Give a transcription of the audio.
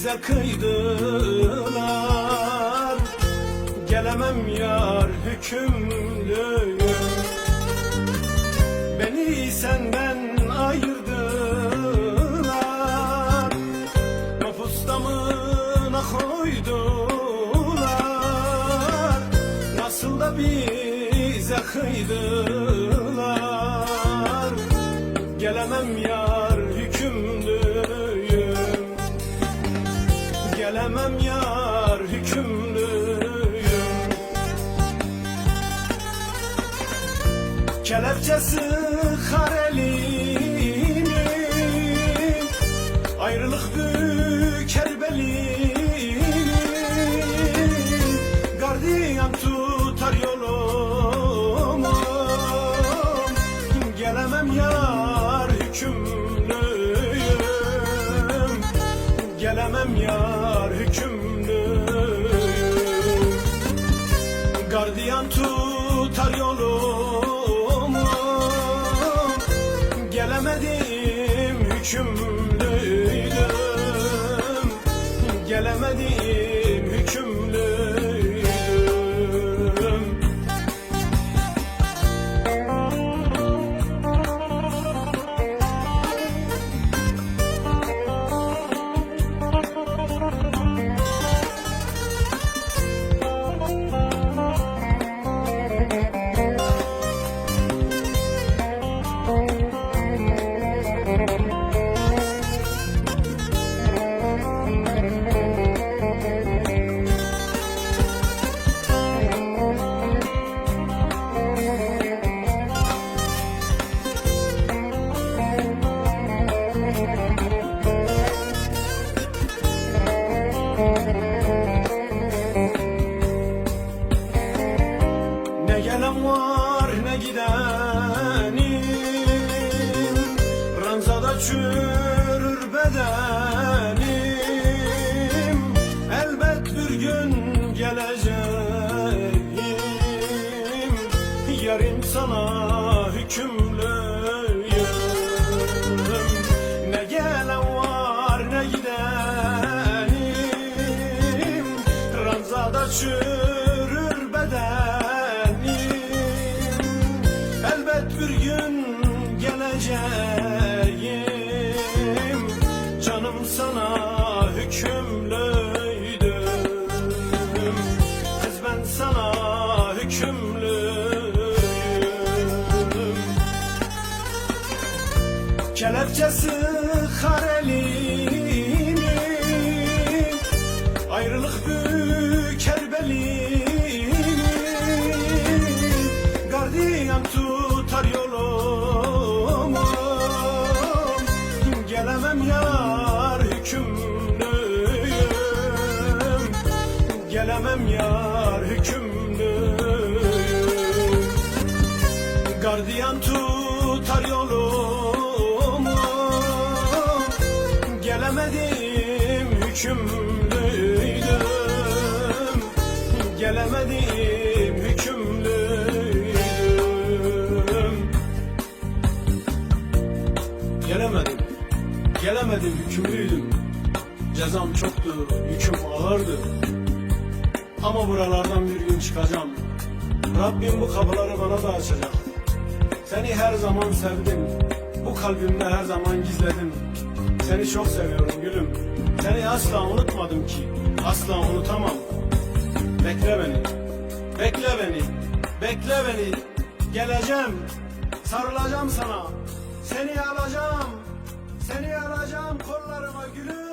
bize kıydılar. Gelemem yar hükümlüyüm, beni senden ayırdılar. Mapustamına koydular, nasıl da bize kıydılar. Gelemem yar hükümlüyüm, gelemem yar hükümlüyüm. Kelepçesi karelinin, ayrılık büker belinin. Gardiyan tutar yolumu, gelemem yar hükümlüyüm, gelemem yar hükümlüyüm. Gardiyan tutar yolumu, gelemedim hükümlüydüm, gelemedim hükümlüydüm. Ne gelen var ne gidenim, ranzada çürür bedenim. Elbet bir gün geleceğim, yarım sana hükümlüyüm. Ne gelen var ne gidenim, ranzada çürür bedenim. Elbet bir gün geleceğim, canım sana hükümlüydüm. Kız ben sana hükümlüyüm. Kelepçesi karelinin, ayrılık büker belinin. Gardiyan tutar yolumu, gelemem yar hükümlüyüm, gelemem yar hükümlüyüm. Gardiyan tutar yolumu, gelemedim hükümlüydüm, gelemedim hükümlüydüm. Gelemedim hükümlüydüm. Cezam çoktu, yüküm ağırdı. Ama buralardan bir gün çıkacağım. Rabbim bu kapıları bana da açacak. Seni her zaman sevdim, bu kalbimde her zaman gizledim. Seni çok seviyorum gülüm, seni asla unutmadım ki, asla unutamam. Bekle beni, bekle beni, bekle beni. Geleceğim, sarılacağım sana, seni alacağım, seni alacağım kollarıma gülüm.